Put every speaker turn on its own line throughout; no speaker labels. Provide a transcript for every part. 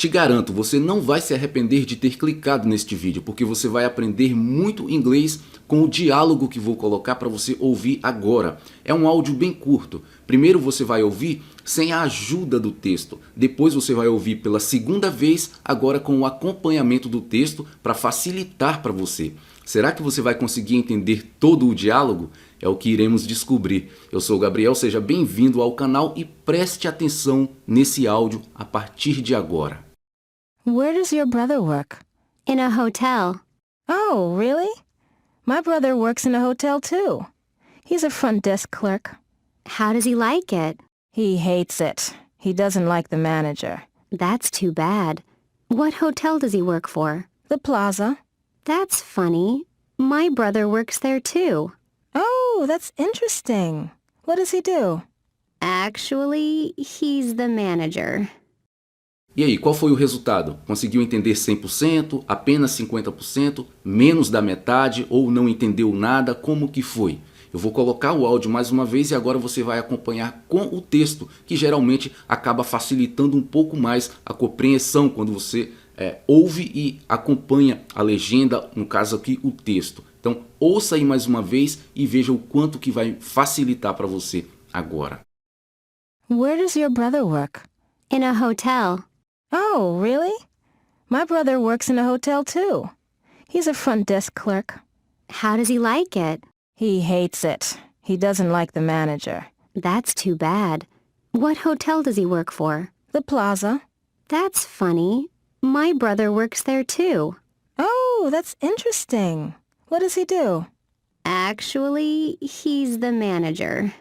Te garanto, você não vai se arrepender de ter clicado neste vídeo, porque você vai aprender muito inglês com o diálogo que vou colocar para você ouvir agora. É um áudio bem curto. Primeiro você vai ouvir sem a ajuda do texto. Depois você vai ouvir pela segunda vez, agora com o acompanhamento do texto para facilitar para você. Será que você vai conseguir entender todo o diálogo? É o que iremos descobrir. Eu sou o Gabriel, seja bem-vindo ao canal e preste atenção nesse áudio a partir de agora.
Where does your brother work?
In a hotel.
Oh, really? My brother works in a hotel too. He's a front desk clerk.
How does he like it?
He hates it. He doesn't like the manager.
That's too bad. What hotel does he work for?
The Plaza.
That's funny. My brother works there too.
Oh, that's interesting. What does he do?
Actually, he's the manager.
E aí, qual foi o resultado? Conseguiu entender 100%, apenas 50%, menos da metade ou não entendeu nada? Como que foi? Eu vou colocar o áudio mais uma vez e agora você vai acompanhar com o texto, que geralmente acaba facilitando um pouco mais a compreensão quando você ouve e acompanha a legenda, no caso aqui o texto. Então ouça aí mais uma vez e veja o quanto que vai facilitar para você agora.
Where does your brother work?
In a hotel.
Oh, really? My brother works in a hotel too. He's a front desk clerk.
How does he like it?
He hates it. He doesn't like the manager.
That's too bad. What hotel does he work for?
The Plaza.
That's funny. My brother works there too.
Oh, that's interesting. What does he do?
Actually, he's the manager.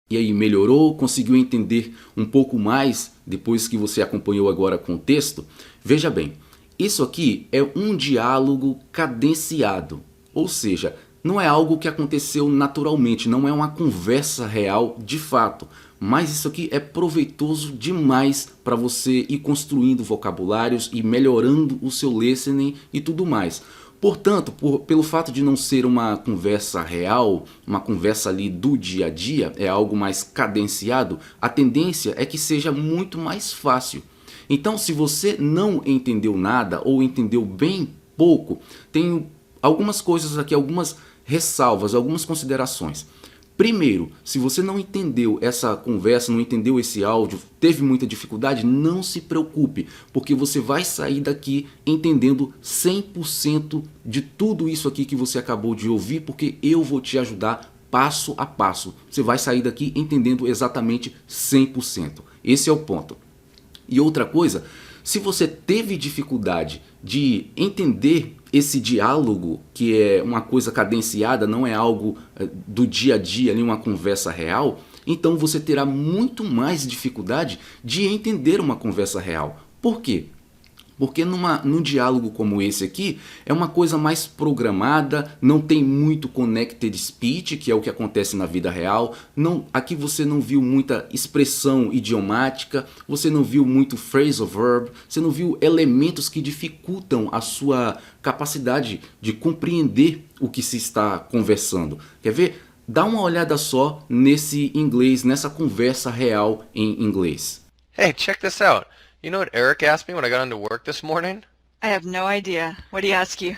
E aí, melhorou? Conseguiu entender um pouco mais depois que você acompanhou agora com o texto? Veja bem, isso aqui é um diálogo cadenciado, ou seja, não é algo que aconteceu naturalmente, não é uma conversa real de fato, mas isso aqui é proveitoso demais para você ir construindo vocabulários e melhorando o seu listening e tudo mais. Portanto, pelo fato de não ser uma conversa real, uma conversa ali do dia a dia, é algo mais cadenciado, a tendência é que seja muito mais fácil. Então, se você não entendeu nada ou entendeu bem pouco, tem algumas coisas aqui, algumas ressalvas, algumas considerações. Primeiro, se você não entendeu essa conversa, não entendeu esse áudio, teve muita dificuldade, não se preocupe, porque você vai sair daqui entendendo 100% de tudo isso aqui que você acabou de ouvir, porque eu vou te ajudar passo a passo. Você vai sair daqui entendendo exatamente 100%. Esse é o ponto. E outra coisa, se você teve dificuldade de entender esse diálogo, que é uma coisa cadenciada, não é algo do dia a dia, nem uma conversa real, então você terá muito mais dificuldade de entender uma conversa real. Por quê? Porque num diálogo como esse aqui, é uma coisa mais programada, não tem muito connected speech, que é o que acontece na vida real. Aqui você não viu muita expressão idiomática, você não viu muito phrasal verb, você não viu elementos que dificultam a sua capacidade de compreender o que se está conversando. Quer ver? Dá uma olhada só nesse inglês, nessa conversa real em inglês.
Hey, check this out. You know what Eric asked me when I got into work this morning?
I have no idea. What did he ask you?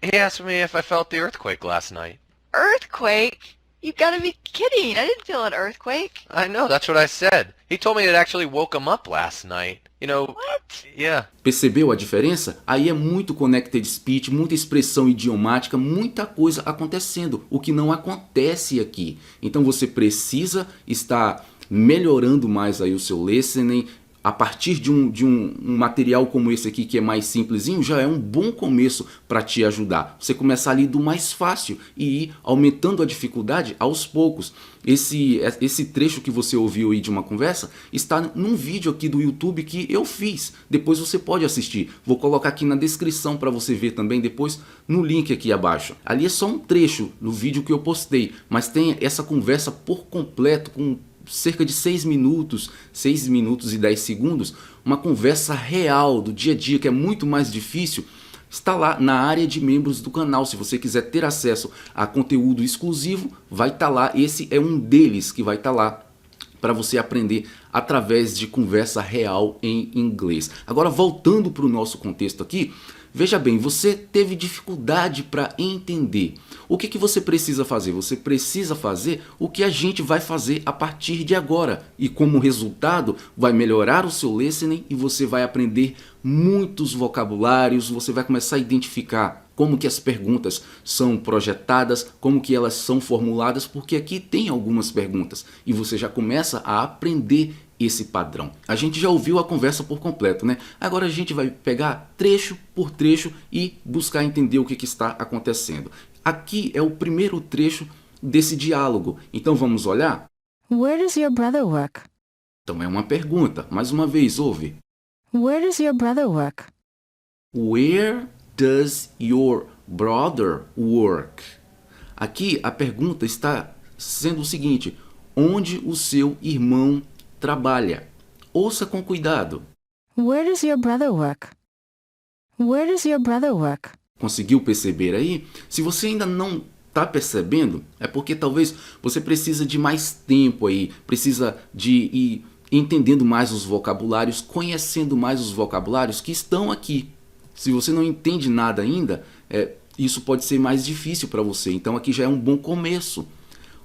He asked me if I felt the earthquake last night.
Earthquake? You gotta be kidding. I didn't feel an earthquake.
I know, that's what I said. He told me it actually woke him up last night. You know,
What?
yeah.
Percebeu a diferença? Aí é muito connected speech, muita expressão idiomática, muita coisa acontecendo, o que não acontece aqui. Então você precisa estar melhorando mais aí o seu listening. A partir de um material como esse aqui, que é mais simplesinho, já é um bom começo para te ajudar. Você começar ali do mais fácil e ir aumentando a dificuldade aos poucos. Esse trecho que você ouviu aí de uma conversa está num vídeo aqui do YouTube que eu fiz. Depois você pode assistir. Vou colocar aqui na descrição para você ver também depois no link aqui abaixo. Ali é só um trecho do vídeo que eu postei, mas tem essa conversa por completo com cerca de 6 minutos e 10 segundos, uma conversa real do dia a dia, que é muito mais difícil. Está lá na área de membros do canal. Se você quiser ter acesso a conteúdo exclusivo, vai estar lá. Esse é um deles que vai estar lá para você aprender através de conversa real em inglês. Agora, voltando para o nosso contexto aqui, veja bem, você teve dificuldade para entender. O que você precisa fazer? Você precisa fazer o que a gente vai fazer a partir de agora. E como resultado, vai melhorar o seu listening e você vai aprender muitos vocabulários, você vai começar a identificar como que as perguntas são projetadas, como que elas são formuladas, porque aqui tem algumas perguntas e você já começa a aprender esse padrão. A gente já ouviu a conversa por completo, né? Agora a gente vai pegar trecho por trecho e buscar entender o que está acontecendo. Aqui é o primeiro trecho desse diálogo. Então vamos olhar?
Where does your brother work?
Então é uma pergunta. Mais uma vez, ouve.
Where does your brother work?
Where does your brother work? Aqui a pergunta está sendo o seguinte: onde o seu irmão trabalha? Ouça com cuidado.
Where does your brother work? Where does your brother work?
Conseguiu perceber aí? Se você ainda não está percebendo, é porque talvez você precisa de mais tempo aí, precisa de ir entendendo mais os vocabulários, conhecendo mais os vocabulários que estão aqui. Se você não entende nada ainda, isso pode ser mais difícil para você. Então aqui já é um bom começo.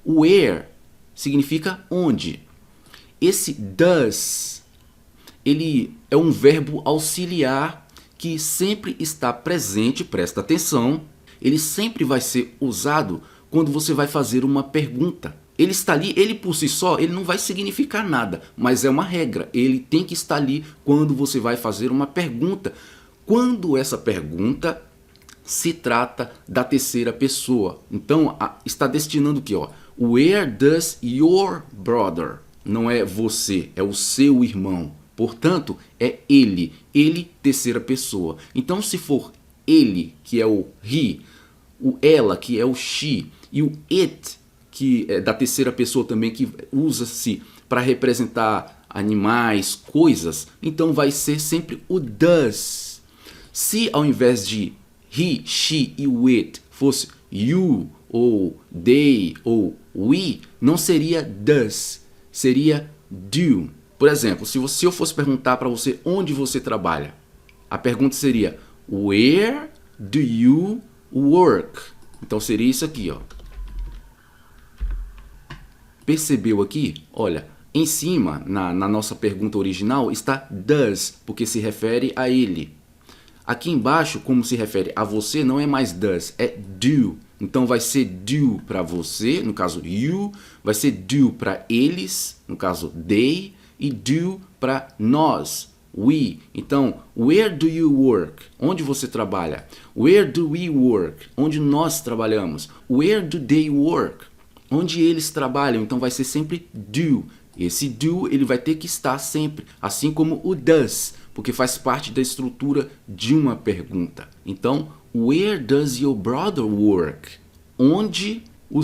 Where significa onde. Esse does, ele é um verbo auxiliar que sempre está presente, presta atenção. Ele sempre vai ser usado quando você vai fazer uma pergunta. Ele está ali, ele por si só, ele não vai significar nada, mas é uma regra. Ele tem que estar ali quando você vai fazer uma pergunta. Quando essa pergunta se trata da terceira pessoa. Então, está destinando aqui, ó. Where does your brother? Não é você, é o seu irmão. Portanto, é ele. Ele, terceira pessoa. Então, se for ele, que é o he, o ela, que é o she, e o it, que é da terceira pessoa também, que usa-se para representar animais, coisas, então vai ser sempre o does. Se ao invés de he, she e o it fosse you, ou they, ou we, não seria does, seria do. Por exemplo, se eu fosse perguntar para você onde você trabalha, a pergunta seria where do you work? Então seria isso aqui, ó. Percebeu aqui? Olha, em cima, na nossa pergunta original, está does, porque se refere a ele. Aqui embaixo, como se refere a você, não é mais does, é do. Então vai ser do para você, no caso you, vai ser do para eles, no caso they, e do para nós, we. Então, where do you work? Onde você trabalha? Where do we work? Onde nós trabalhamos? Where do they work? Onde eles trabalham? Então vai ser sempre do. Esse do ele vai ter que estar sempre, assim como o does, porque faz parte da estrutura de uma pergunta. Então, where does your brother work? Onde o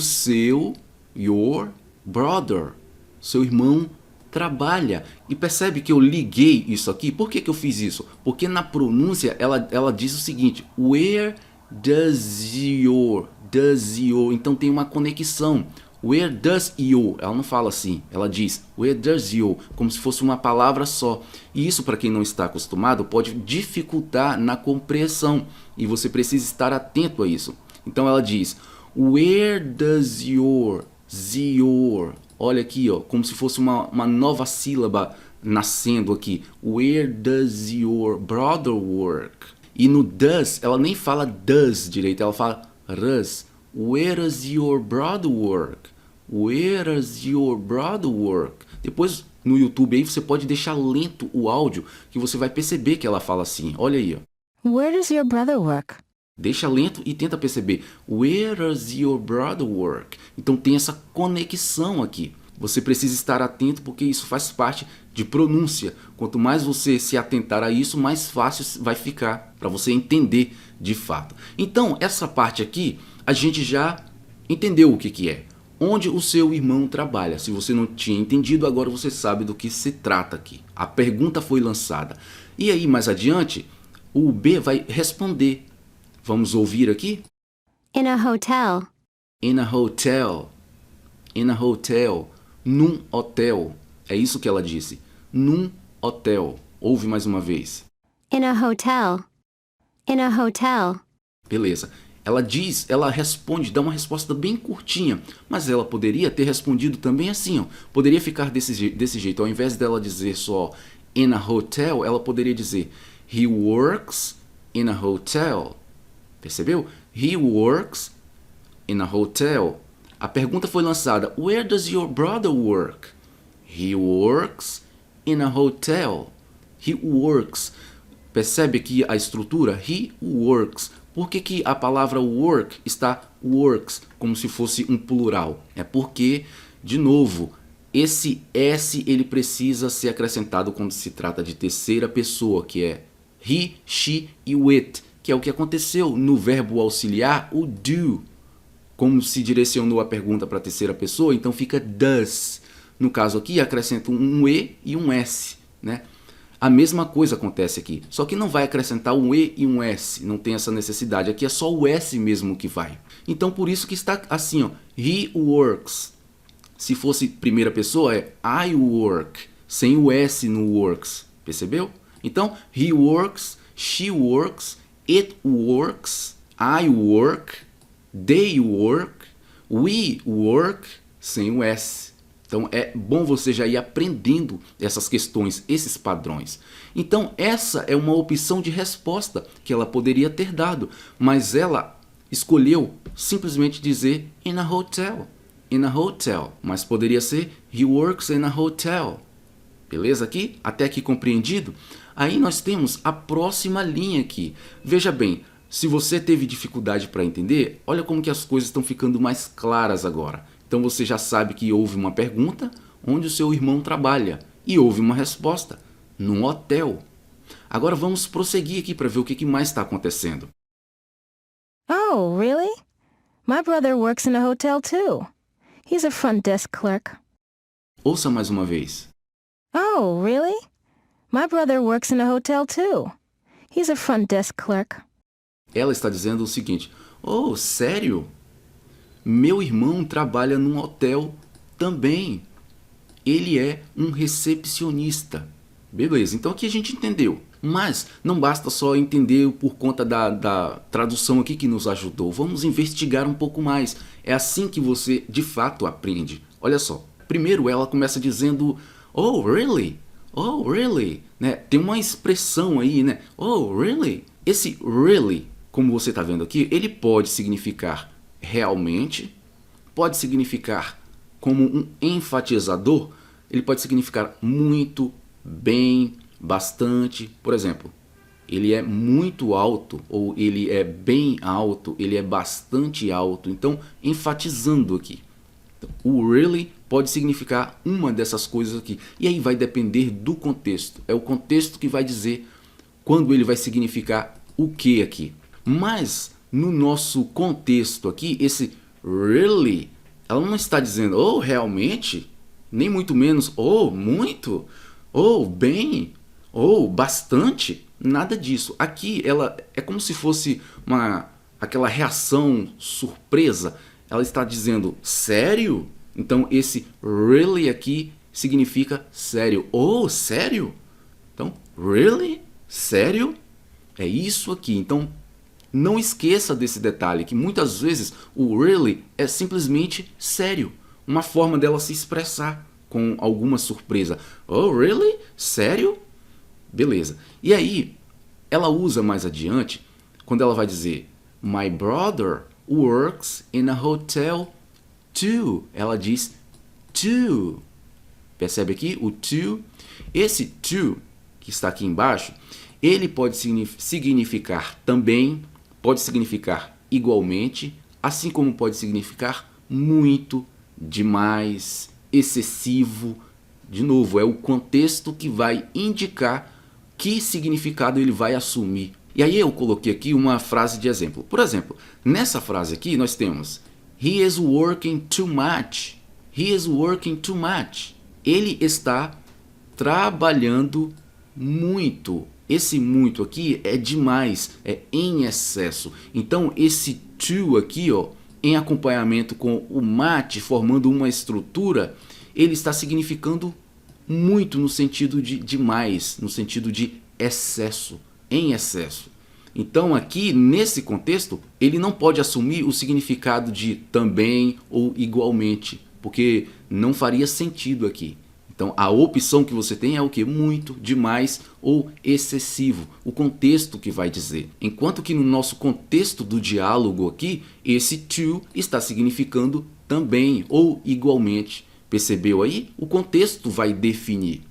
your brother, seu irmão, trabalha. E percebe que eu liguei isso aqui? Por que eu fiz isso? Porque na pronúncia ela diz o seguinte: where does your, então tem uma conexão. Where does you? Ela não fala assim, ela diz where does you, como se fosse uma palavra só. E isso, para quem não está acostumado, pode dificultar na compreensão. E você precisa estar atento a isso. Então ela diz where does your. Olha aqui, ó, como se fosse uma nova sílaba nascendo aqui. Where does your brother work? E no does, ela nem fala does direito, ela fala does. Where does your brother work? Where does your brother work? Depois no YouTube aí você pode deixar lento o áudio, que você vai perceber que ela fala assim. Olha aí, ó.
Where does your brother work?
Deixa lento e tenta perceber. Where does your brother work? Então tem essa conexão aqui. Você precisa estar atento porque isso faz parte de pronúncia. Quanto mais você se atentar a isso, mais fácil vai ficar para você entender de fato. Então, essa parte aqui, a gente já entendeu o que é. Onde o seu irmão trabalha. Se você não tinha entendido, agora você sabe do que se trata aqui. A pergunta foi lançada. E aí, mais adiante, o B vai responder. Vamos ouvir aqui?
In a hotel.
In a hotel. In a hotel. Num hotel. É isso que ela disse. Num hotel. Ouve mais uma vez.
In a hotel. In a hotel.
Beleza. Ela responde, dá uma resposta bem curtinha, mas ela poderia ter respondido também assim, ó. Poderia ficar desse jeito, ao invés dela dizer só in a hotel, ela poderia dizer he works in a hotel. Percebeu? He works in a hotel. A pergunta foi lançada, where does your brother work? He works in a hotel. He works. Percebe aqui a estrutura? He works. Por que a palavra work está works, como se fosse um plural? É porque, de novo, esse S ele precisa ser acrescentado quando se trata de terceira pessoa, que é he, she e o it, que é o que aconteceu no verbo auxiliar, o do. Como se direcionou a pergunta para a terceira pessoa, então fica does. No caso aqui, acrescenta um E e um S, né? A mesma coisa acontece aqui, só que não vai acrescentar um E e um S, não tem essa necessidade. Aqui é só o S mesmo que vai. Então por isso que está assim, ó, he works. Se fosse primeira pessoa é I work, sem o S no works, percebeu? Então he works, she works, it works, I work, they work, we work, sem o S. Então é bom você já ir aprendendo essas questões, esses padrões. Então essa é uma opção de resposta que ela poderia ter dado, mas ela escolheu simplesmente dizer in a hotel. In a hotel, mas poderia ser he works in a hotel. Beleza aqui? Até aqui compreendido? Aí nós temos a próxima linha aqui. Veja bem, se você teve dificuldade para entender, olha como que as coisas estão ficando mais claras agora. Então você já sabe que houve uma pergunta onde o seu irmão trabalha e houve uma resposta num hotel. Agora vamos prosseguir aqui para ver o que mais está acontecendo.
Oh, really? My brother works in a hotel too. He's a front desk clerk.
Ouça mais uma vez.
Oh, really? My brother works in a hotel too. He's a front desk clerk.
Ela está dizendo o seguinte: oh, sério? Meu irmão trabalha num hotel também. Ele é um recepcionista. Beleza, então aqui a gente entendeu. Mas não basta só entender por conta da tradução aqui que nos ajudou. Vamos investigar um pouco mais. É assim que você de fato aprende. Olha só. Primeiro ela começa dizendo oh, really? Oh, really? Né? Tem uma expressão aí, né? Oh, really? Esse really, como você está vendo aqui, ele pode significar realmente, pode significar como um enfatizador, ele pode significar muito, bem, bastante. Por exemplo, ele é muito alto, ou ele é bem alto, ele é bastante alto. Então, enfatizando aqui. Então, o really pode significar uma dessas coisas aqui. E aí vai depender do contexto. É o contexto que vai dizer quando ele vai significar o que aqui. Mas no nosso contexto aqui, esse really, ela não está dizendo oh, realmente, nem muito menos oh, muito, oh, bem, oh, bastante, nada disso. Aqui ela é como se fosse aquela reação surpresa. Ela está dizendo sério? Então esse really aqui significa sério. Oh, sério? Então, really? Sério? É isso aqui. Então, não esqueça desse detalhe, que muitas vezes o really é simplesmente sério. Uma forma dela se expressar com alguma surpresa. Oh, really? Sério? Beleza. E aí, ela usa mais adiante, quando ela vai dizer my brother works in a hotel too. Ela diz too. Percebe aqui o too? Esse too, que está aqui embaixo, ele pode significar também, pode significar igualmente, assim como pode significar muito, demais, excessivo. De novo, é o contexto que vai indicar que significado ele vai assumir. E aí eu coloquei aqui uma frase de exemplo. Por exemplo, nessa frase aqui nós temos he is working too much. He is working too much. Ele está trabalhando muito. Esse muito aqui é demais, é em excesso. Então esse to aqui, ó, em acompanhamento com o much, formando uma estrutura, ele está significando muito no sentido de demais, no sentido de excesso, em excesso. Então aqui, nesse contexto, ele não pode assumir o significado de também ou igualmente, porque não faria sentido aqui. Então a opção que você tem é o que? Muito, demais ou excessivo. O contexto que vai dizer. Enquanto que no nosso contexto do diálogo aqui, esse to está significando também ou igualmente. Percebeu aí? O contexto vai definir.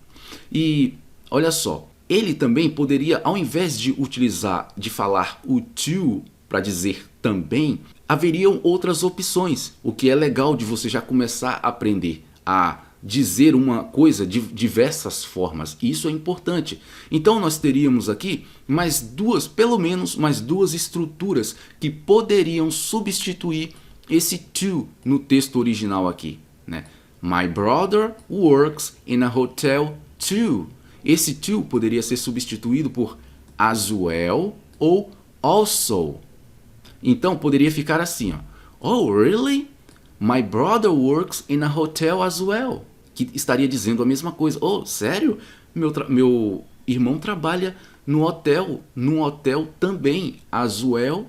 E olha só, ele também poderia, ao invés de falar o to para dizer também, haveriam outras opções. O que é legal de você já começar a aprender a dizer uma coisa de diversas formas. Isso é importante. Então nós teríamos aqui mais duas, pelo menos mais duas estruturas que poderiam substituir esse to no texto original aqui, né? My brother works in a hotel too. Esse to poderia ser substituído por as well ou also. Então poderia ficar assim, ó. Oh, really? My brother works in a hotel as well. Que estaria dizendo a mesma coisa. Oh, sério? Meu irmão trabalha num hotel também. As well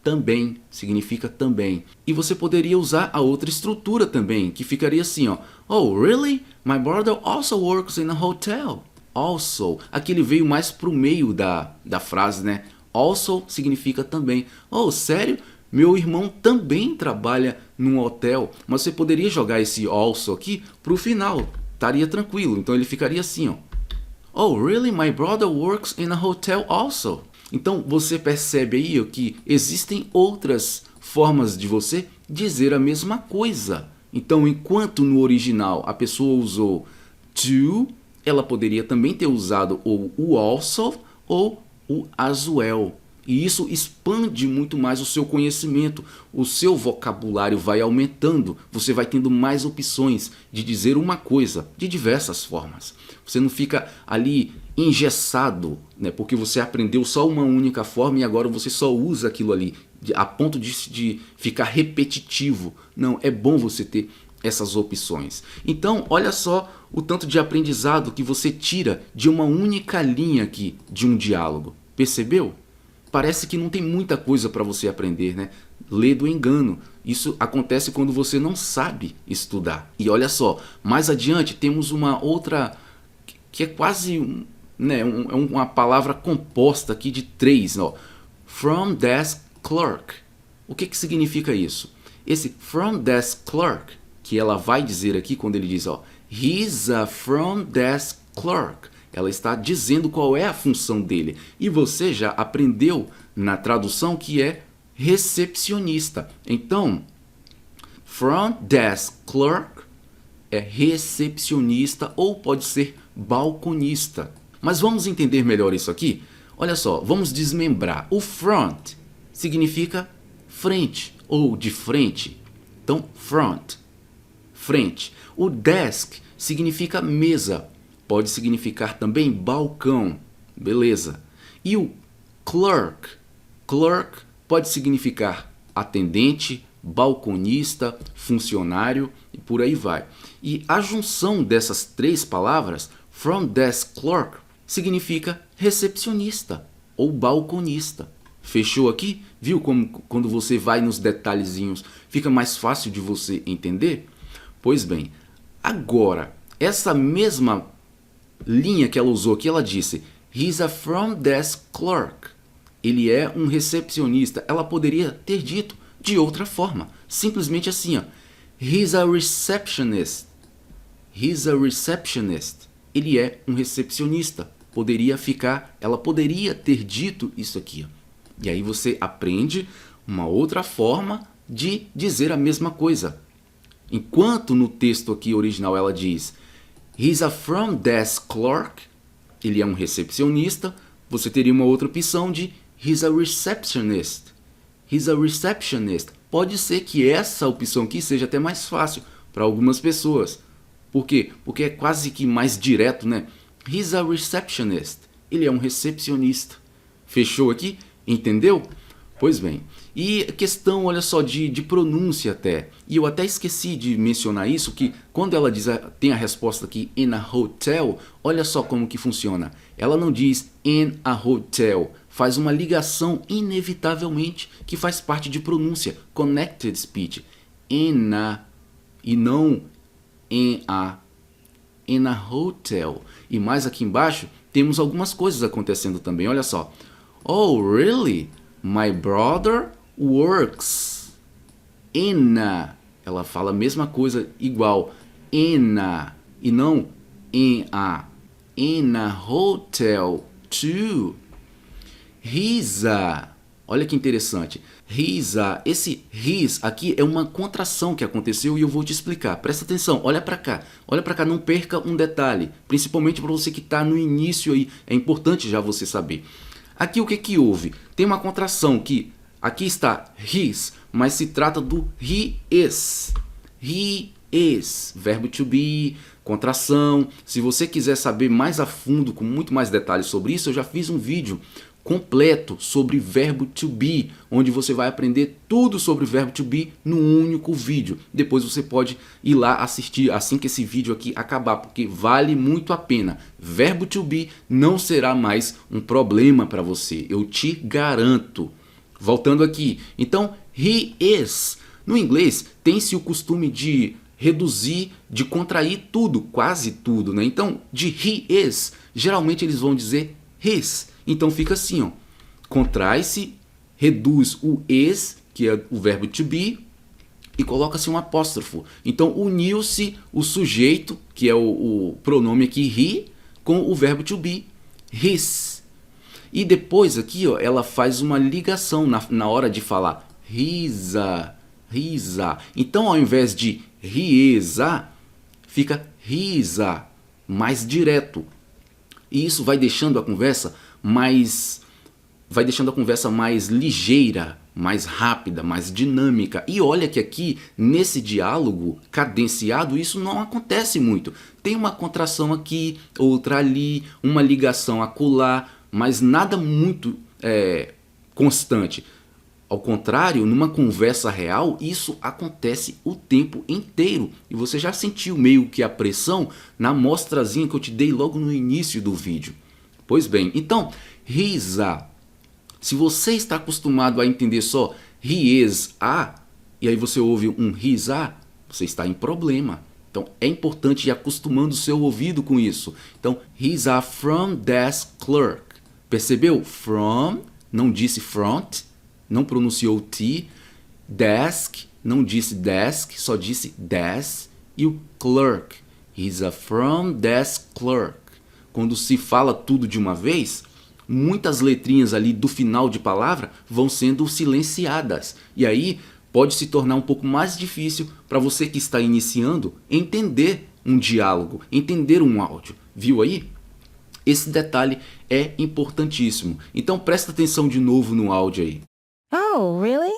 também significa também. E você poderia usar a outra estrutura também, que ficaria assim, ó. Oh, really? My brother also works in a hotel. Also. Aqui ele veio mais pro meio da frase, né? Also significa também. Oh, sério? Meu irmão também trabalha num hotel. Mas você poderia jogar esse also aqui pro final. Estaria tranquilo. Então ele ficaria assim, ó. Oh, really? My brother works in a hotel also. Então você percebe aí que existem outras formas de você dizer a mesma coisa. Então enquanto no original a pessoa usou to, ela poderia também ter usado ou o also ou o as well. E isso expande muito mais o seu conhecimento, o seu vocabulário vai aumentando, você vai tendo mais opções de dizer uma coisa de diversas formas. Você não fica ali engessado, né, porque você aprendeu só uma única forma e agora você só usa aquilo ali, a ponto de ficar repetitivo. Não, é bom você ter essas opções. Então, olha só o tanto de aprendizado que você tira de uma única linha aqui de um diálogo. Percebeu? Parece que não tem muita coisa para você aprender, né? Lê do engano. Isso acontece quando você não sabe estudar. E olha só, mais adiante temos uma outra que é quase, né, uma palavra composta aqui de três, ó. From desk clerk. O que significa isso? Esse from desk clerk, que ela vai dizer aqui quando ele diz, ó, he's a from desk clerk. Ela está dizendo qual é a função dele. E você já aprendeu na tradução que é recepcionista. Então, front desk clerk é recepcionista ou pode ser balconista. Mas vamos entender melhor isso aqui? Olha só, vamos desmembrar. O front significa frente ou de frente. Então, front, frente. O desk significa mesa. Pode significar também balcão, beleza. E o clerk, clerk pode significar atendente, balconista, funcionário e por aí vai. E a junção dessas três palavras, from desk clerk, significa recepcionista ou balconista. Fechou aqui? Viu como quando você vai nos detalhezinhos fica mais fácil de você entender? Pois bem, agora, essa mesma linha que ela usou aqui, ela disse he's a front desk clerk. Ele é um recepcionista. Ela poderia ter dito de outra forma, simplesmente assim, ó. He's a receptionist. He's a receptionist. Ele é um recepcionista. Ela poderia ter dito isso aqui, ó. E aí você aprende uma outra forma de dizer a mesma coisa. Enquanto no texto aqui original ela diz he's a front desk clerk, ele é um recepcionista, você teria uma outra opção de he's a receptionist. He's a receptionist. Pode ser que essa opção aqui seja até mais fácil para algumas pessoas. Por quê? Porque é quase que mais direto, né? He's a receptionist. Ele é um recepcionista. Fechou aqui? Entendeu? Pois bem, e questão, olha só, de pronúncia até. E eu até esqueci de mencionar isso, que quando ela diz, tem a resposta aqui, in a hotel, olha só como que funciona. Ela não diz in a hotel, faz uma ligação inevitavelmente que faz parte de pronúncia, connected speech. In a, e não in a hotel. E mais aqui embaixo, temos algumas coisas acontecendo também, olha só. Oh, really? My brother works in a. Ela fala a mesma coisa igual. In a. E não in a. In a hotel too. He's a. Olha que interessante. He's a. Esse his aqui é uma contração que aconteceu e eu vou te explicar. Presta atenção, olha para cá. Olha para cá, não perca um detalhe. Principalmente para você que está no início aí. É importante já você saber. Aqui o que houve? Tem uma contração que aqui está his, mas se trata do he is. He is, verbo to be, contração. Se você quiser saber mais a fundo, com muito mais detalhes sobre isso, eu já fiz um vídeo completo sobre verbo to be, onde você vai aprender tudo sobre verbo to be num único vídeo. Depois você pode ir lá assistir assim que esse vídeo aqui acabar, porque vale muito a pena. Verbo to be não será mais um problema para você, eu te garanto. Voltando aqui, então he is. No inglês tem-se o costume de reduzir, de contrair tudo, quase tudo, né? Então, de he is, geralmente eles vão dizer his. Então fica assim, ó. Contrai-se, reduz o is, que é o verbo to be, e coloca-se um apóstrofo. Então uniu-se o sujeito, que é o pronome aqui he, com o verbo to be, his. E depois aqui, ó, ela faz uma ligação na hora de falar he's a. Então ao invés de he is a, fica he's a, mais direto. E isso vai deixando a conversa mais ligeira, mais rápida, mais dinâmica. E olha que aqui, nesse diálogo cadenciado, isso não acontece muito. Tem uma contração aqui, outra ali, uma ligação acolá, mas nada muito constante. Ao contrário, numa conversa real, isso acontece o tempo inteiro. E você já sentiu meio que a pressão na amostrazinha que eu te dei logo no início do vídeo. Pois bem, então, he's a. Se você está acostumado a entender só he is a, e aí você ouve um he's a, você está em problema. Então, é importante ir acostumando o seu ouvido com isso. Então, he's a front desk clerk. Percebeu? From, não disse front, não pronunciou T. Desk, não disse desk, só disse desk. E o clerk, he's a front desk clerk. Quando se fala tudo de uma vez, muitas letrinhas ali do final de palavra vão sendo silenciadas. E aí pode se tornar um pouco mais difícil para você que está iniciando entender um diálogo, entender um áudio. Viu aí? Esse detalhe é importantíssimo. Então presta atenção de novo no áudio aí.
Oh, really?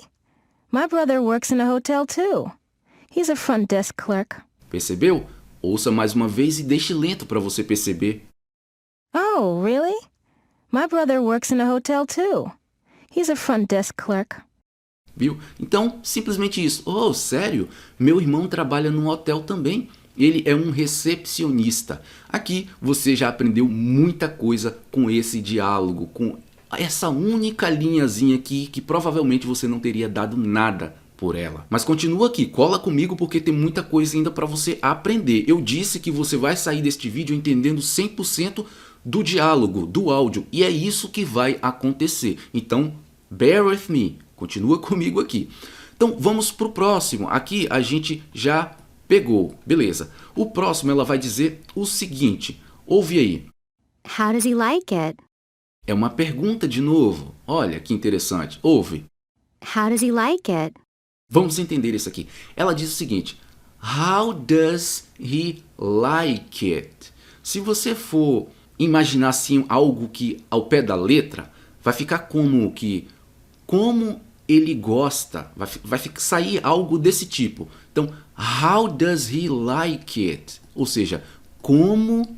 My brother works in a hotel too. He's a front desk clerk.
Percebeu? Ouça mais uma vez e deixe lento para você perceber.
Oh, really? My brother works in a hotel too. He's a front desk clerk.
Viu? Então, simplesmente isso. Oh, sério? Meu irmão trabalha num hotel também. Ele é um recepcionista. Aqui você já aprendeu muita coisa com esse diálogo, com essa única linhazinha aqui que provavelmente você não teria dado nada por ela. Mas continua aqui, cola comigo porque tem muita coisa ainda para você aprender. Eu disse que você vai sair deste vídeo entendendo 100% do diálogo, do áudio, e é isso que vai acontecer. Então, bear with me, continua comigo aqui. Então, vamos para o próximo. Aqui a gente já pegou, beleza. O próximo ela vai dizer o seguinte, ouve aí.
How does he like it?
É uma pergunta de novo. Olha que interessante. Ouve.
How does he like it?
Vamos entender isso aqui. Ela diz o seguinte. How does he like it? Se você for imaginar assim algo que ao pé da letra, vai ficar como que... Como ele gosta. Vai sair algo desse tipo. Então, how does he like it? Ou seja, como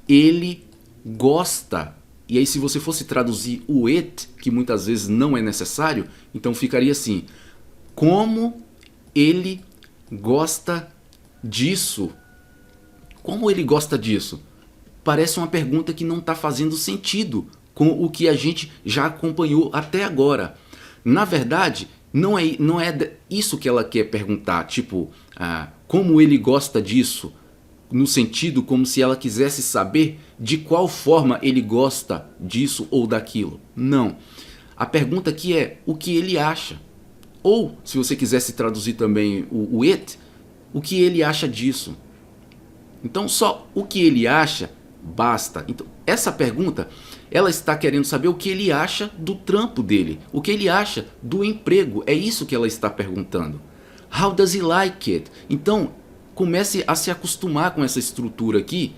ele gosta E aí se você fosse traduzir o it, que muitas vezes não é necessário, então ficaria assim: como ele gosta disso? Como ele gosta disso? Parece uma pergunta que não está fazendo sentido com o que a gente já acompanhou até agora. Na verdade, não é isso que ela quer perguntar, tipo, como ele gosta disso, no sentido como se ela quisesse saber de qual forma ele gosta disso ou daquilo. Não. A pergunta aqui é o que ele acha. Ou, se você quisesse traduzir também o it, o que ele acha disso. Então, só o que ele acha basta. Então, essa pergunta, ela está querendo saber o que ele acha do trampo dele, o que ele acha do emprego. É isso que ela está perguntando. How does he like it? Então, comece a se acostumar com essa estrutura aqui,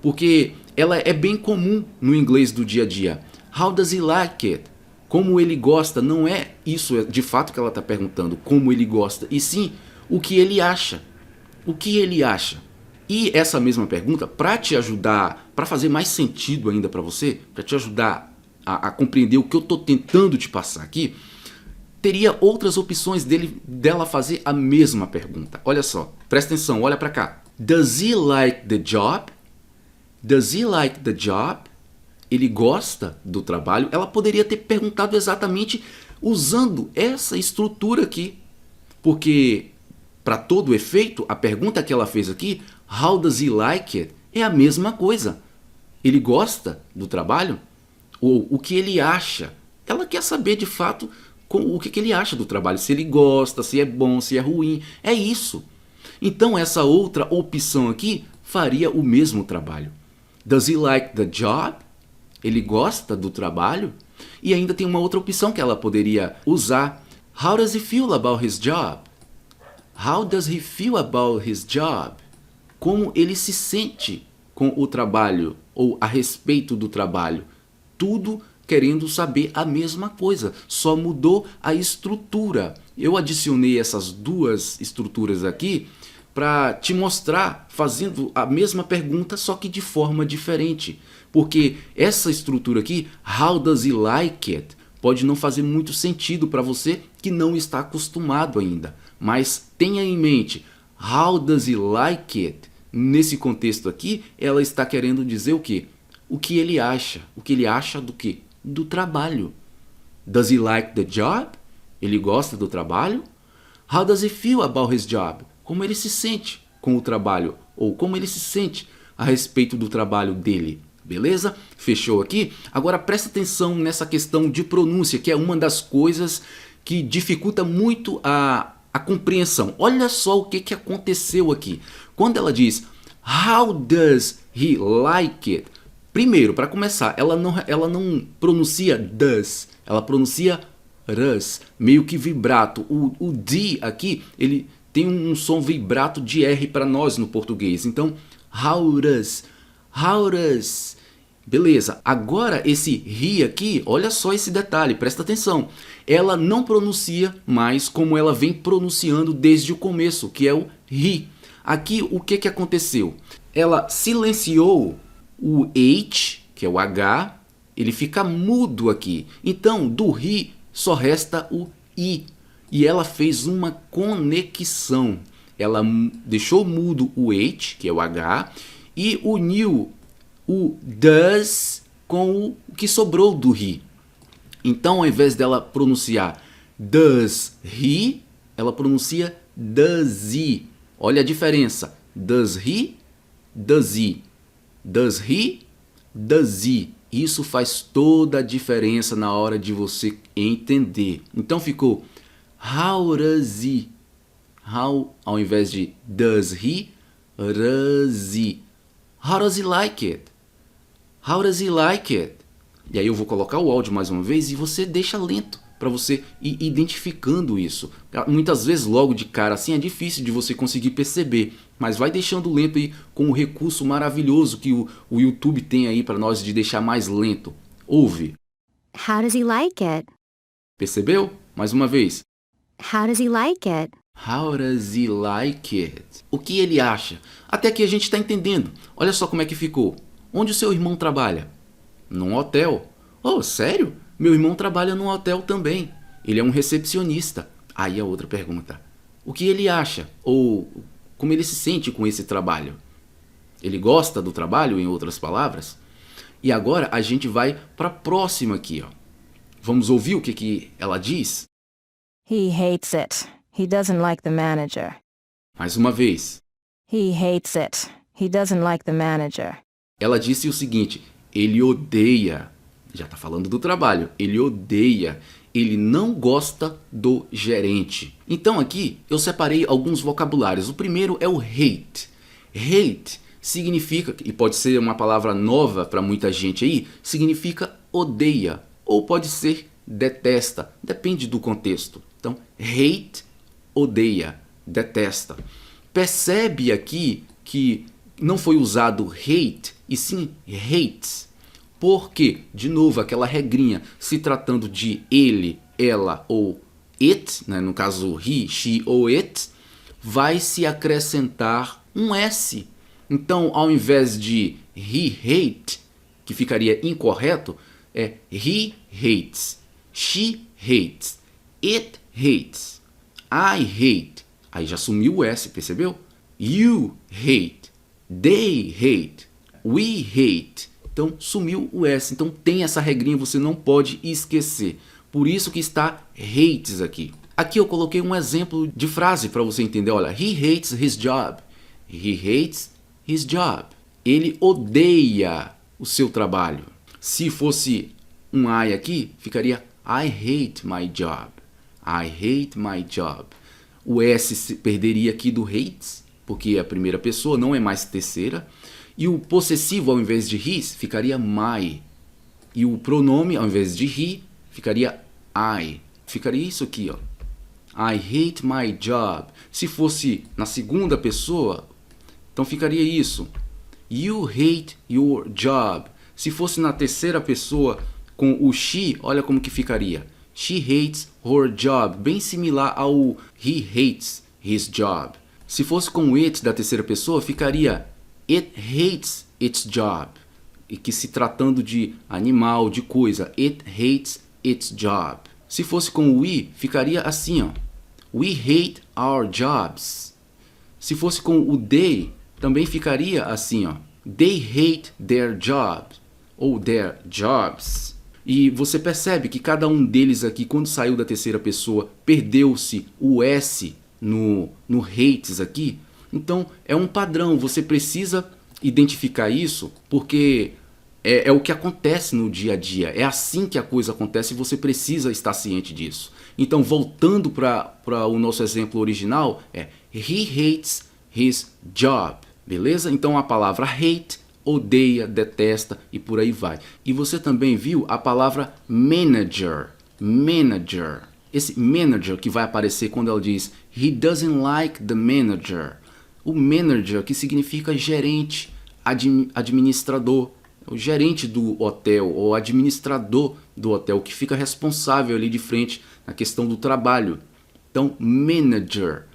porque ela é bem comum no inglês do dia a dia. How does he like it? Como ele gosta, não é isso de fato que ela está perguntando, como ele gosta, e sim o que ele acha. O que ele acha? E essa mesma pergunta, para te ajudar, para fazer mais sentido ainda para você, para te ajudar a compreender o que eu estou tentando te passar aqui, teria outras opções dela fazer a mesma pergunta. Olha só, presta atenção, olha para cá. Does he like the job? Does he like the job? Ele gosta do trabalho? Ela poderia ter perguntado exatamente usando essa estrutura aqui. Porque, para todo efeito, a pergunta que ela fez aqui, how does he like it? É a mesma coisa. Ele gosta do trabalho? Ou o que ele acha? Ela quer saber de fato o que ele acha do trabalho. Se ele gosta, se é bom, se é ruim. É isso. Então essa outra opção aqui faria o mesmo trabalho. Does he like the job? Ele gosta do trabalho? E ainda tem uma outra opção que ela poderia usar. How does he feel about his job? How does he feel about his job? Como ele se sente com o trabalho ou a respeito do trabalho. Tudo querendo saber a mesma coisa, só mudou a estrutura. Eu adicionei essas duas estruturas aqui para te mostrar fazendo a mesma pergunta, só que de forma diferente. Porque essa estrutura aqui, how does he like it, pode não fazer muito sentido para você que não está acostumado ainda. Mas tenha em mente, how does he like it? Nesse contexto aqui, ela está querendo dizer o quê? O que ele acha. O que ele acha do quê? Do trabalho. Does he like the job? Ele gosta do trabalho? How does he feel about his job? Como ele se sente com o trabalho? Ou como ele se sente a respeito do trabalho dele? Beleza? Fechou aqui? Agora presta atenção nessa questão de pronúncia, que é uma das coisas que dificulta muito a compreensão. Olha só o que aconteceu aqui. Quando ela diz, how does he like it? Primeiro, para começar, ela não pronuncia does, ela pronuncia rus, meio que vibrato. O D aqui, ele tem um som vibrato de R para nós no português. Então, how does. Beleza, agora esse he aqui, olha só esse detalhe, presta atenção. Ela não pronuncia mais como ela vem pronunciando desde o começo, que é o he. Aqui, o que aconteceu? Ela silenciou o H, que é o H, ele fica mudo aqui. Então, do he só resta o I. E ela fez uma conexão. Ela deixou mudo o H, que é o H, e uniu o does com o que sobrou do he. Então, ao invés dela pronunciar does he, ela pronuncia does he. Olha a diferença. Does he, does he. Does he, does he. Isso faz toda a diferença na hora de você entender. Então ficou how does he. How, ao invés de does he, does he. How does he like it? How does he like it? E aí eu vou colocar o áudio mais uma vez e você deixa lento para você ir identificando isso. Muitas vezes logo de cara assim é difícil de você conseguir perceber, mas vai deixando lento aí com o recurso maravilhoso que o YouTube tem aí para nós de deixar mais lento. Ouve.
How does he like it?
Percebeu? Mais uma vez.
How does he like it?
How does he like it? O que ele acha? Até aqui a gente está entendendo. Olha só como é que ficou. Onde o seu irmão trabalha? Num hotel. Oh, sério? Meu irmão trabalha num hotel também. Ele é um recepcionista. Aí a outra pergunta. O que ele acha? Ou como ele se sente com esse trabalho? Ele gosta do trabalho, em outras palavras? E agora a gente vai para a próxima aqui, ó. Vamos ouvir o que ela diz?
He hates it. He doesn't like the manager.
Mais uma vez.
He hates it. He doesn't like the manager.
Ela disse o seguinte, ele odeia, já está falando do trabalho, ele odeia, ele não gosta do gerente. Então aqui eu separei alguns vocabulários. O primeiro é o hate. Hate significa, e pode ser uma palavra nova para muita gente aí, significa odeia, ou pode ser detesta, depende do contexto. Então, hate, odeia, detesta. Percebe aqui que não foi usado hate, e sim hates. Porque, de novo, aquela regrinha, se tratando de ele, ela ou it, né, no caso he, she ou it, vai se acrescentar um S. Então, ao invés de he hate, que ficaria incorreto, é he hates, she hates, it hates, I hate. Aí já sumiu o S, percebeu? You hate, they hate, we hate. Então sumiu o S. Então tem essa regrinha, você não pode esquecer. Por isso que está hates aqui. Aqui eu coloquei um exemplo de frase para você entender. Olha, he hates his job. He hates his job. Ele odeia o seu trabalho. Se fosse um I aqui, ficaria I hate my job. I hate my job. O S se perderia aqui do hates, porque é a primeira pessoa, não é mais terceira. E o possessivo, ao invés de his, ficaria my. E o pronome, ao invés de he, ficaria I. Ficaria isso aqui, ó. I hate my job. Se fosse na segunda pessoa, então ficaria isso. You hate your job. Se fosse na terceira pessoa com o she, olha como que ficaria. She hates her job. Bem similar ao he hates his job. Se fosse com o it da terceira pessoa, ficaria it hates its job. E que se tratando de animal, de coisa, it hates its job. Se fosse com o we, ficaria assim, ó. We hate our jobs. Se fosse com o they, também ficaria assim, ó. They hate their jobs. Ou their jobs. E você percebe que cada um deles aqui, quando saiu da terceira pessoa, perdeu-se o S no hates aqui. Então é um padrão, você precisa identificar isso, porque é o que acontece no dia a dia. É assim que a coisa acontece e você precisa estar ciente disso. Então, voltando para o nosso exemplo original, é he hates his job. Beleza? Então a palavra hate, odeia, detesta e por aí vai. E você também viu a palavra manager. Manager. Esse manager que vai aparecer quando ela diz he doesn't like the manager. O manager que significa gerente, administrador. O gerente do hotel ou administrador do hotel que fica responsável ali de frente na questão do trabalho. Então, manager,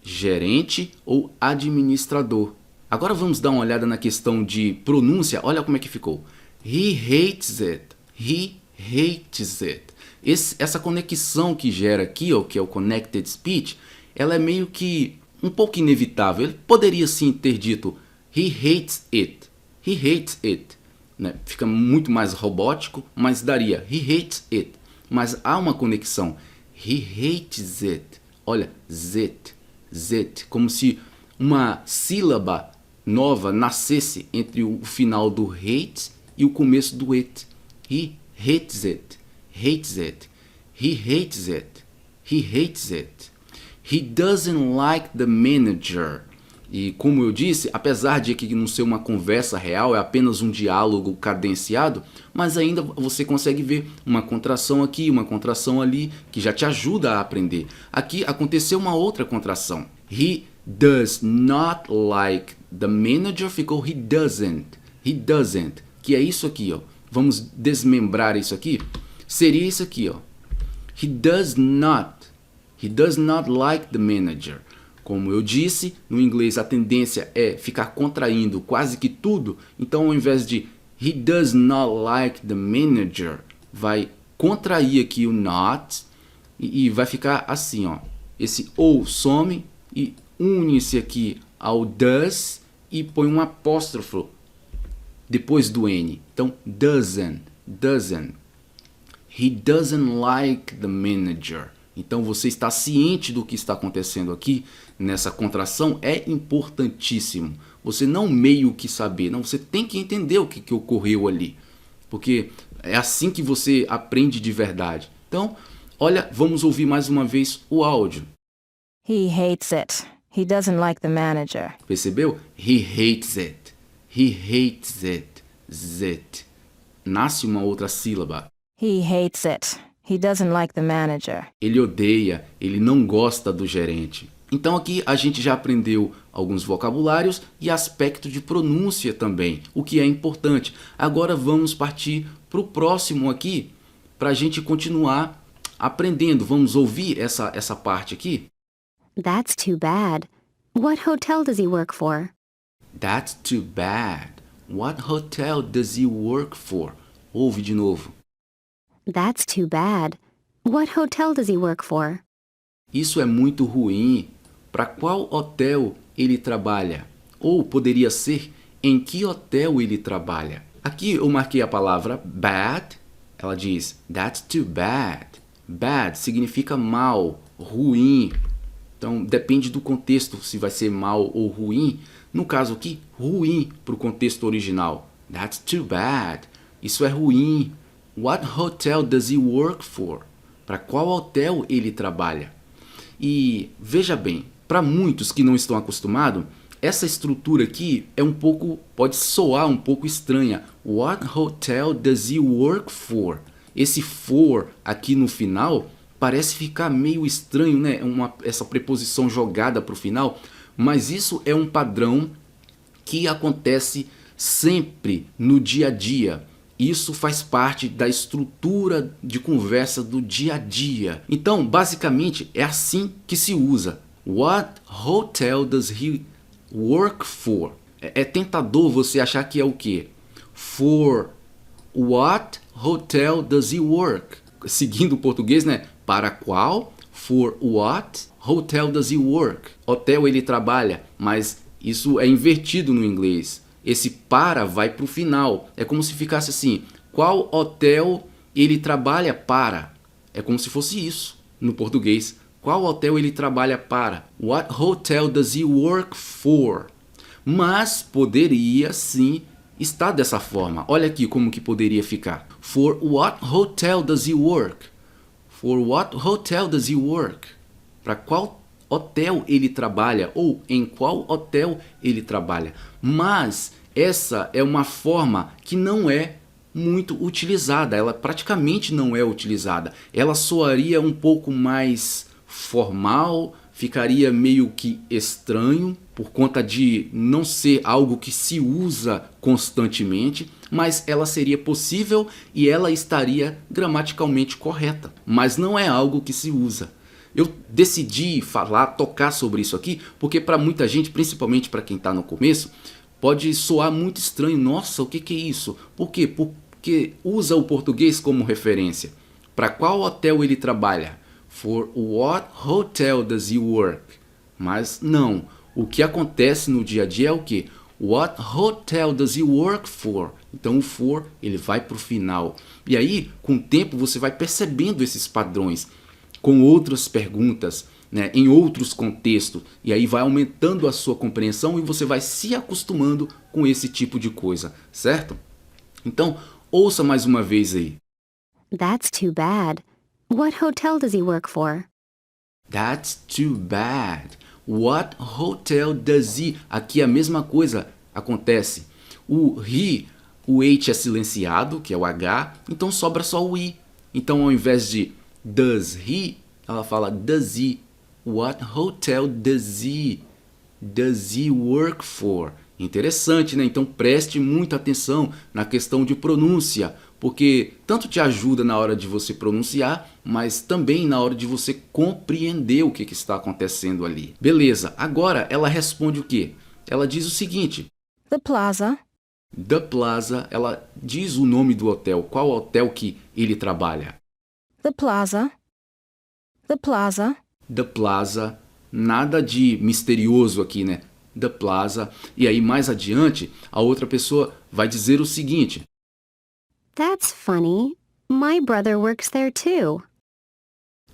gerente ou administrador. Agora vamos dar uma olhada na questão de pronúncia. Olha como é que ficou. He hates it. He hates it. Essa conexão que gera aqui, ó, que é o connected speech, ela é meio que um pouco inevitável. Ele poderia sim ter dito he hates it. He hates it. Né? Fica muito mais robótico, mas daria he hates it. Mas há uma conexão. He hates it. Olha, zit, zit. Como se uma sílaba nova nascesse entre o final do hate e o começo do it. He hates it. Hates it. He hates it. He hates it. He doesn't like the manager. E como eu disse, apesar de que não ser uma conversa real, é apenas um diálogo cadenciado, mas ainda você consegue ver uma contração aqui, uma contração ali, que já te ajuda a aprender. Aqui aconteceu uma outra contração. He does not like the manager, ficou he doesn't. He doesn't, que é isso aqui, ó. Vamos desmembrar isso aqui. Seria isso aqui, ó. He does not like the manager. Como eu disse, no inglês a tendência é ficar contraindo quase que tudo. Então, ao invés de He does not like the manager. Vai contrair aqui o not e vai ficar assim, ó. Esse ou some e une-se aqui ao does e põe um apóstrofo depois do N. Então, doesn't. He doesn't like the manager. Então, você está ciente do que está acontecendo aqui nessa contração. É importantíssimo. Você não meio que saber. Não, você tem que entender o que ocorreu ali. Porque é assim que você aprende de verdade. Então, olha, vamos ouvir mais uma vez o áudio.
He hates it. He doesn't like the manager.
Percebeu? He hates it. He hates it. Zit. Nasce uma outra sílaba.
He hates it. He doesn't like the manager.
Ele odeia, ele não gosta do gerente. Então aqui a gente já aprendeu alguns vocabulários e aspecto de pronúncia também, o que é importante. Agora vamos partir para o próximo aqui, para a gente continuar aprendendo. Vamos ouvir essa parte aqui.
That's too bad. What hotel does he work for?
That's too bad. What hotel does he work for? Ouve de novo.
That's too bad. What hotel does he work for?
Isso é muito ruim. Para qual hotel ele trabalha? Ou poderia ser, em que hotel ele trabalha? Aqui eu marquei a palavra bad. Ela diz, that's too bad. Bad significa mal, ruim. Então depende do contexto se vai ser mal ou ruim. No caso aqui, ruim para o contexto original. That's too bad. Isso é ruim. What hotel does he work for? Para qual hotel ele trabalha? E veja bem, para muitos que não estão acostumados, essa estrutura aqui pode soar um pouco estranha. What hotel does he work for? Esse for aqui no final parece ficar meio estranho, né? Essa preposição jogada para o final. Mas isso é um padrão que acontece sempre no dia a dia. Isso faz parte da estrutura de conversa do dia a dia. Então, basicamente, é assim que se usa. What hotel does he work for? É tentador você achar que é o quê? For what hotel does he work? Seguindo o português, né? Para qual? For what hotel does he work? Hotel ele trabalha, mas isso é invertido no inglês. Esse para vai para o final. É como se ficasse assim. Qual hotel ele trabalha para? É como se fosse isso no português. Qual hotel ele trabalha para? What hotel does he work for? Mas poderia sim estar dessa forma. Olha aqui como que poderia ficar. For what hotel does he work? For what hotel does he work? Para qual hotel ele trabalha ou em qual hotel ele trabalha. Mas essa é uma forma que não é muito utilizada, ela praticamente não é utilizada. Ela soaria um pouco mais formal, ficaria meio que estranho por conta de não ser algo que se usa constantemente, mas ela seria possível e ela estaria gramaticalmente correta, mas não é algo que se usa. Eu decidi tocar sobre isso aqui, porque para muita gente, principalmente para quem está no começo, pode soar muito estranho. Nossa, o que é isso? Por quê? Porque usa o português como referência. Para qual hotel ele trabalha? For what hotel does he work? Mas não. O que acontece no dia a dia é o quê? What hotel does he work for? Então o for ele vai para o final. E aí, com o tempo, você vai percebendo esses padrões com outras perguntas, né, em outros contextos, e aí vai aumentando a sua compreensão e você vai se acostumando com esse tipo de coisa, certo? Então, ouça mais uma vez aí.
That's too bad. What hotel does he work for?
That's too bad. What hotel does he... Aqui a mesma coisa acontece. O he, o H é silenciado, que é o H, então sobra só o I. Então, ao invés de does he, ela fala does he. What hotel does he work for? Interessante, né? Então preste muita atenção na questão de pronúncia, porque tanto te ajuda na hora de você pronunciar, mas também na hora de você compreender o que está acontecendo ali. Beleza, agora ela responde o quê? Ela diz o seguinte.
The plaza.
The Plaza, ela diz o nome do hotel. Qual hotel que ele trabalha?
The plaza. The plaza.
The Plaza, nada de misterioso aqui, né? The Plaza. E aí mais adiante, a outra pessoa vai dizer o seguinte:
That's funny. My brother works there too.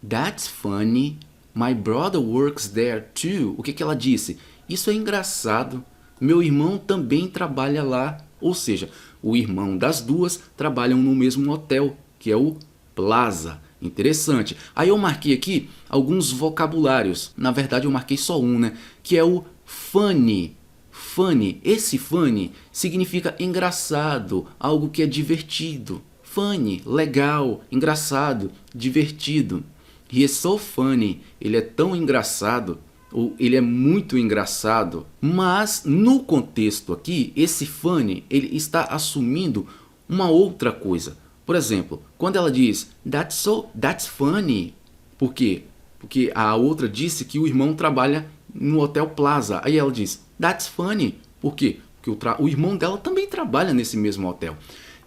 That's funny. My brother works there too. O que que ela disse? Isso é engraçado. Meu irmão também trabalha lá. Ou seja, o irmão das duas trabalham no mesmo hotel, que é o Plaza. Interessante. Aí eu marquei aqui alguns vocabulários. Na verdade eu marquei só um, né? Que é o funny. Funny. Esse funny significa engraçado, algo que é divertido. Funny, legal, engraçado, divertido. He is so funny. Ele é tão engraçado, ou ele é muito engraçado. Mas no contexto aqui, esse funny, ele está assumindo uma outra coisa. Por exemplo, quando ela diz that's funny. Por quê? Porque a outra disse que o irmão trabalha no Hotel Plaza. Aí ela diz that's funny. Por quê? Porque o irmão dela também trabalha nesse mesmo hotel.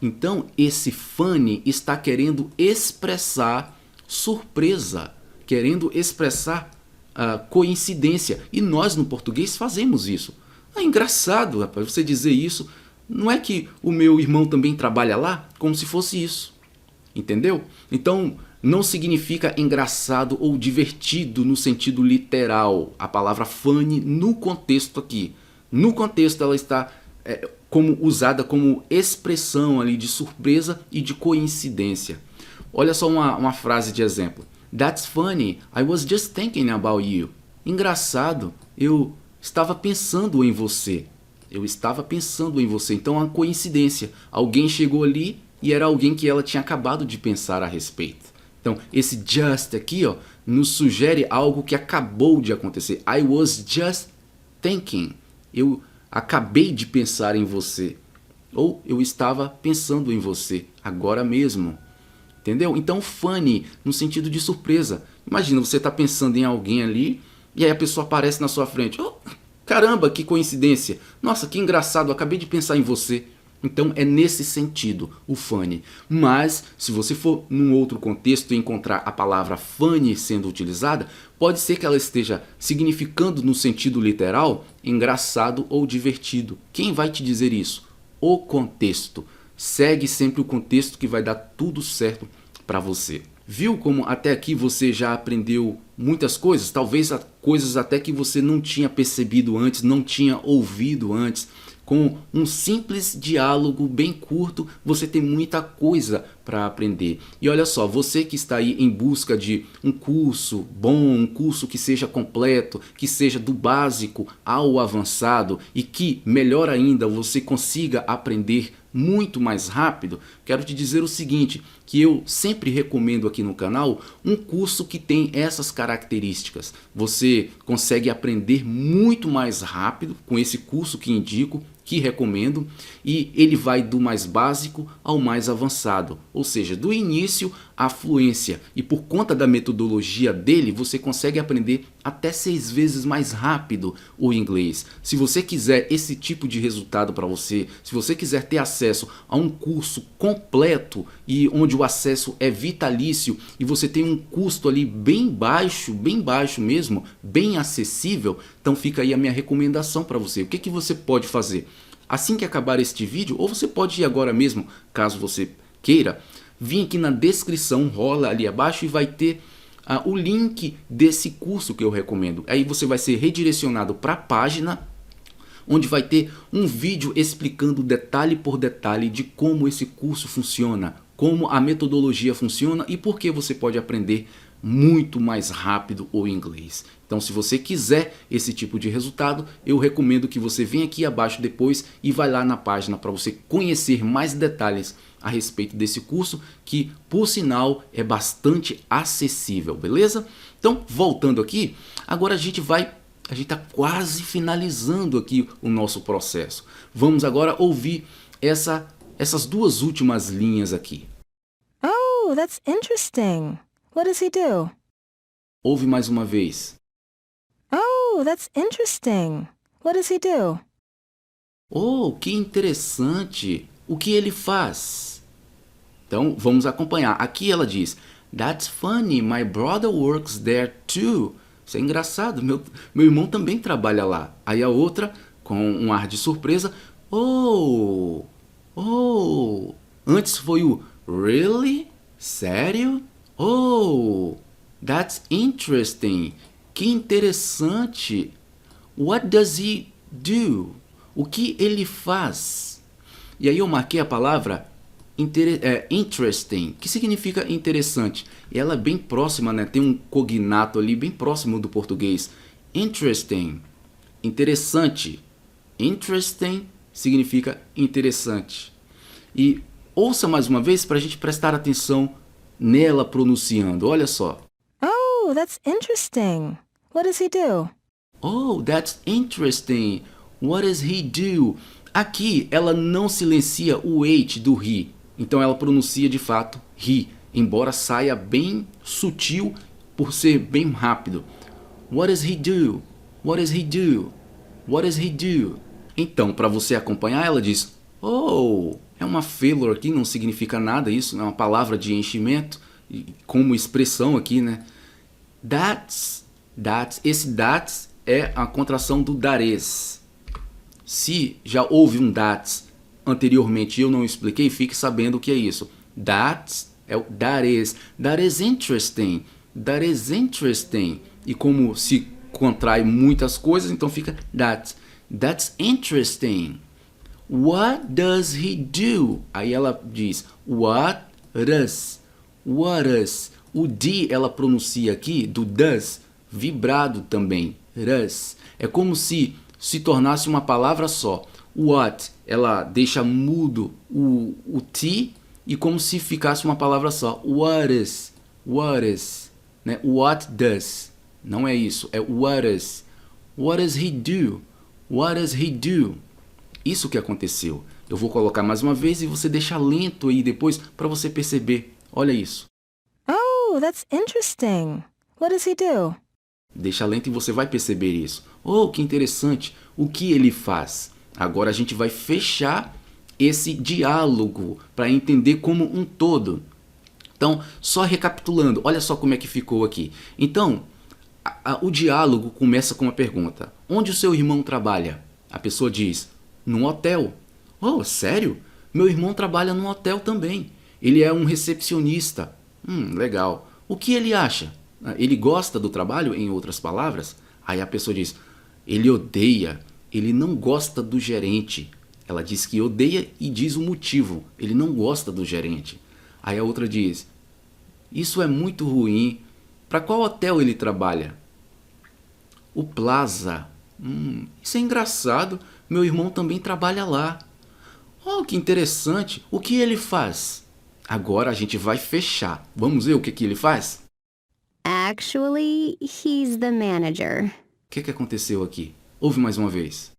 Então esse funny está querendo expressar surpresa, querendo expressar coincidência. E nós no português fazemos isso. É engraçado, rapaz, você dizer isso. Não é que o meu irmão também trabalha lá? Como se fosse isso. Entendeu? Então não significa engraçado ou divertido no sentido literal. A palavra funny no contexto aqui. No contexto ela está usada como expressão ali de surpresa e de coincidência. Olha só uma frase de exemplo. That's funny, I was just thinking about you. Engraçado, eu estava pensando em você. Eu estava pensando em você. Então é uma coincidência. Alguém chegou ali e era alguém que ela tinha acabado de pensar a respeito. Então esse just aqui nos sugere algo que acabou de acontecer. I was just thinking. Eu acabei de pensar em você. Ou eu estava pensando em você agora mesmo. Entendeu? Então funny no sentido de surpresa. Imagina, você está pensando em alguém ali e aí a pessoa aparece na sua frente. Oh, caramba, que coincidência. Nossa, que engraçado, acabei de pensar em você. Então é nesse sentido o funny. Mas se você for num outro contexto e encontrar a palavra funny sendo utilizada, pode ser que ela esteja significando no sentido literal engraçado ou divertido. Quem vai te dizer isso? O contexto. Segue sempre o contexto que vai dar tudo certo para você. Viu como até aqui você já aprendeu muitas coisas? Talvez coisas até que você não tinha percebido antes, não tinha ouvido antes. Com um simples diálogo bem curto, você tem muita coisa para aprender. E olha só, você que está aí em busca de um curso bom, um curso que seja completo, que seja do básico ao avançado e que, melhor ainda, você consiga aprender muito mais rápido, quero te dizer o seguinte, que eu sempre recomendo aqui no canal um curso que tem essas características. Você consegue aprender muito mais rápido com esse curso que indico, que recomendo, e ele vai do mais básico ao mais avançado, ou seja, do início à fluência, e por conta da metodologia dele você consegue aprender até 6 vezes mais rápido o inglês. Se você quiser esse tipo de resultado para você, se você quiser ter acesso a um curso completo e onde o acesso é vitalício e você tem um custo ali bem baixo mesmo, bem acessível, então fica aí a minha recomendação para você. O que você pode fazer? Assim que acabar este vídeo, ou você pode ir agora mesmo, caso você queira, vir aqui na descrição, rola ali abaixo e vai ter o link desse curso que eu recomendo. Aí você vai ser redirecionado para a página, onde vai ter um vídeo explicando detalhe por detalhe de como esse curso funciona, como a metodologia funciona e por que você pode aprender muito mais rápido o inglês. Então, se você quiser esse tipo de resultado, eu recomendo que você venha aqui abaixo depois e vai lá na página para você conhecer mais detalhes a respeito desse curso, que por sinal é bastante acessível, beleza? Então, voltando aqui, agora a gente está quase finalizando aqui o nosso processo. Vamos agora ouvir essas duas últimas linhas aqui.
Oh, that's interesting. What does he do?
Ouve mais uma vez.
Oh, that's interesting. What does he do?
Oh, que interessante! O que ele faz? Então, vamos acompanhar. Aqui ela diz, That's funny, my brother works there too. Isso é engraçado, meu irmão também trabalha lá. Aí a outra, com um ar de surpresa, Oh, oh. Antes foi o Really? Sério? Oh, that's interesting. Que interessante. What does he do? O que ele faz? E aí eu marquei a palavra interesting, que significa interessante. E ela é bem próxima, né? Tem um cognato ali bem próximo do português. Interesting, interessante. Interesting significa interessante. E ouça mais uma vez para a gente prestar atenção nela pronunciando. Olha só.
Oh, that's interesting. What does he do?
Oh, that's interesting. What does he do? Aqui ela não silencia o H do he. Então ela pronuncia de fato he, embora saia bem sutil por ser bem rápido. What does he do? What does he do? What does he do? Então, para você acompanhar, ela diz, oh, é uma filler aqui, não significa nada isso, é uma palavra de enchimento, como expressão aqui, né? That's, esse that's é a contração do that is. Se já houve um that's anteriormente e eu não expliquei, fique sabendo o que é isso. That's é o that is interesting, that is interesting. E como se contrai muitas coisas, então fica that's interesting. What does he do? Aí ela diz, what does. O D ela pronuncia aqui, do does, vibrado também, does. É como se tornasse uma palavra só. What, ela deixa mudo o T e como se ficasse uma palavra só. What is, né? What does, não é isso, é what is. What does he do? What does he do? Isso que aconteceu. Eu vou colocar mais uma vez e você deixa lento aí depois para você perceber. Olha isso.
Oh, that's interesting. What does he do?
Deixa lento e você vai perceber isso. Oh, que interessante. O que ele faz? Agora a gente vai fechar esse diálogo para entender como um todo. Então, só recapitulando, olha só como é que ficou aqui. Então, o diálogo começa com uma pergunta. Onde o seu irmão trabalha? A pessoa diz, num hotel. Oh, sério? Meu irmão trabalha num hotel também. Ele é um recepcionista. Legal. O que ele acha? Ele gosta do trabalho, em outras palavras? Aí a pessoa diz, ele odeia, ele não gosta do gerente. Ela diz que odeia e diz o motivo. Ele não gosta do gerente. Aí a outra diz, isso é muito ruim. Para qual hotel ele trabalha? O Plaza. Isso é engraçado. Meu irmão também trabalha lá. Oh, que interessante. O que ele faz? Agora a gente vai fechar. Vamos ver o que ele faz?
Actually, he's the manager.
O que aconteceu aqui? Ouve mais uma vez.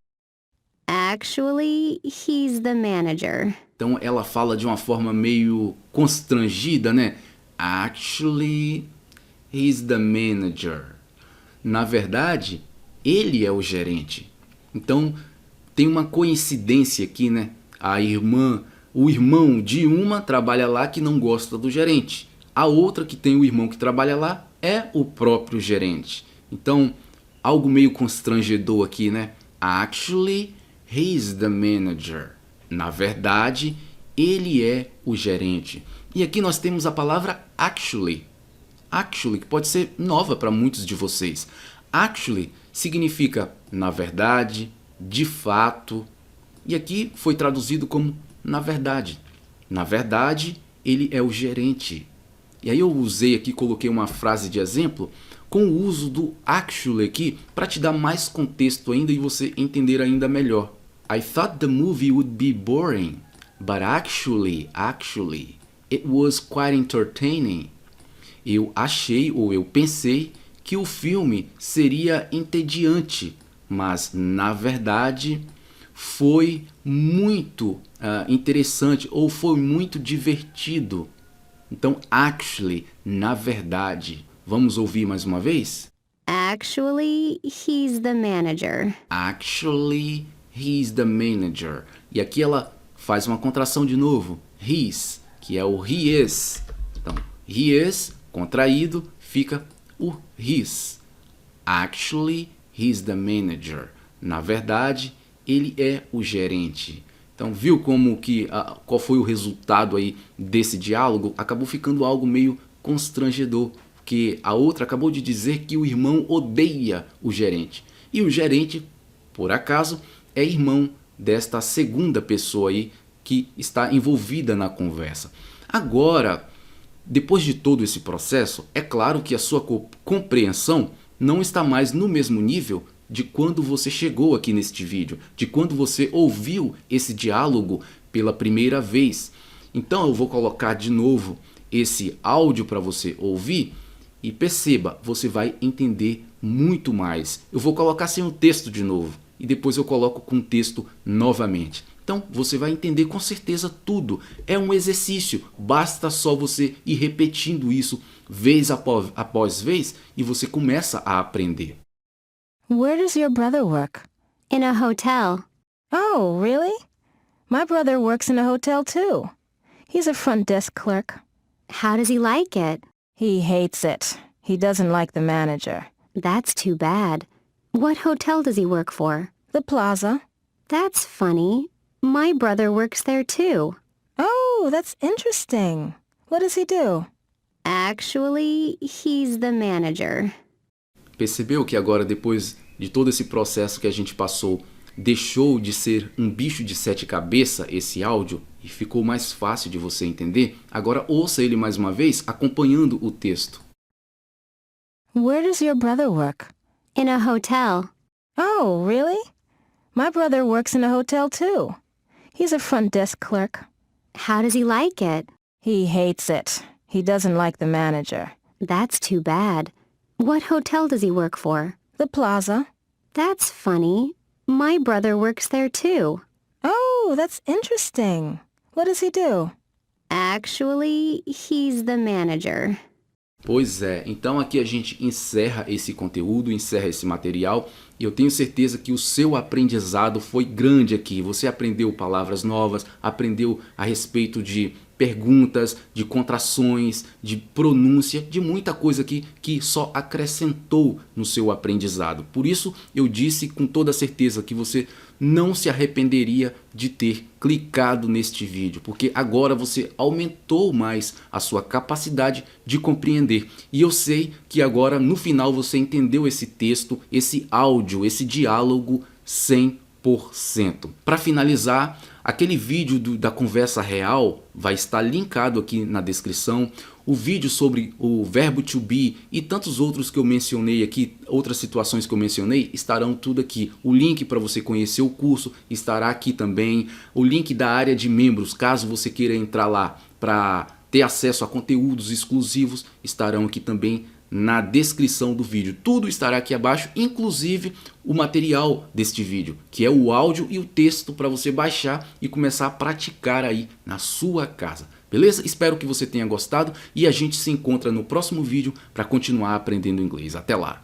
Actually, he's the manager.
Então ela fala de uma forma meio constrangida, né? Actually, he's the manager. Na verdade, ele é o gerente. Então tem uma coincidência aqui, né? O irmão de uma trabalha lá que não gosta do gerente. A outra que tem o irmão que trabalha lá é o próprio gerente. Então, algo meio constrangedor aqui, né? Actually, he's the manager. Na verdade, ele é o gerente. E aqui nós temos a palavra actually. Actually, que pode ser nova para muitos de vocês. Actually significa na verdade, de fato. E aqui foi traduzido como na verdade. Na verdade, ele é o gerente. E aí eu usei aqui, coloquei uma frase de exemplo com o uso do actually aqui para te dar mais contexto ainda e você entender ainda melhor. I thought the movie would be boring, but actually, it was quite entertaining. Eu achei ou eu pensei que o filme seria entediante, mas na verdade foi muito interessante ou foi muito divertido. Então, actually, na verdade. Vamos ouvir mais uma vez?
Actually, he's the manager.
Actually, He's the manager. E aqui ela faz uma contração de novo. He's, que é o he is. Então, he is, contraído, fica o his. Actually, he's the manager. Na verdade, ele é o gerente. Então, viu como que qual foi o resultado aí desse diálogo? Acabou ficando algo meio constrangedor, porque a outra acabou de dizer que o irmão odeia o gerente. E o gerente, por acaso, é irmão desta segunda pessoa aí que está envolvida na conversa. Agora, depois de todo esse processo, é claro que a sua compreensão não está mais no mesmo nível de quando você chegou aqui neste vídeo, de quando você ouviu esse diálogo pela primeira vez. Então eu vou colocar de novo esse áudio para você ouvir e perceba, você vai entender muito mais. Eu vou colocar sem o texto de novo e depois eu coloco com o texto novamente. Então você vai entender com certeza tudo. É um exercício, basta só você ir repetindo isso vez após vez e você começa a aprender.
Where does your brother work?
In a hotel.
Oh, really? My brother works in a hotel too. He's a front desk clerk.
How does he like it?
He hates it. He doesn't like the manager.
That's too bad. What hotel does he work for?
The Plaza.
That's funny. My brother works there too.
Oh, that's interesting. What does he do?
Actually, he's the manager.
Percebeu que agora, depois de todo esse processo que a gente passou, deixou de ser um bicho de 7 cabeças esse áudio e ficou mais fácil de você entender? Agora ouça ele mais uma vez, acompanhando o texto.
Where does your brother work?
In a hotel.
Oh, really? My brother works in a hotel too. He's a front desk clerk.
How does he like it?
He hates it. He doesn't like the manager.
That's too bad. What hotel does he work for?
The Plaza.
That's funny. My brother works there too.
Oh, that's interesting. What does he do?
Actually, he's the manager.
Pois é, então aqui a gente encerra esse conteúdo, encerra esse material e eu tenho certeza que o seu aprendizado foi grande aqui. Você aprendeu palavras novas, aprendeu a respeito de perguntas, de contrações, de pronúncia, de muita coisa aqui que só acrescentou no seu aprendizado. Por isso eu disse com toda certeza que você não se arrependeria de ter clicado neste vídeo, porque agora você aumentou mais a sua capacidade de compreender. E eu sei que agora no final você entendeu esse texto, esse áudio, esse diálogo 100%. Para finalizar, aquele vídeo da conversa real vai estar linkado aqui na descrição. O vídeo sobre o verbo to be e tantos outros que eu mencionei aqui, outras situações que eu mencionei, estarão tudo aqui. O link para você conhecer o curso estará aqui também. O link da área de membros, caso você queira entrar lá para ter acesso a conteúdos exclusivos, estarão aqui também na descrição do vídeo. Tudo estará aqui abaixo, inclusive o material deste vídeo, que é o áudio e o texto para você baixar e começar a praticar aí na sua casa. Beleza? Espero que você tenha gostado e a gente se encontra no próximo vídeo para continuar aprendendo inglês. Até lá!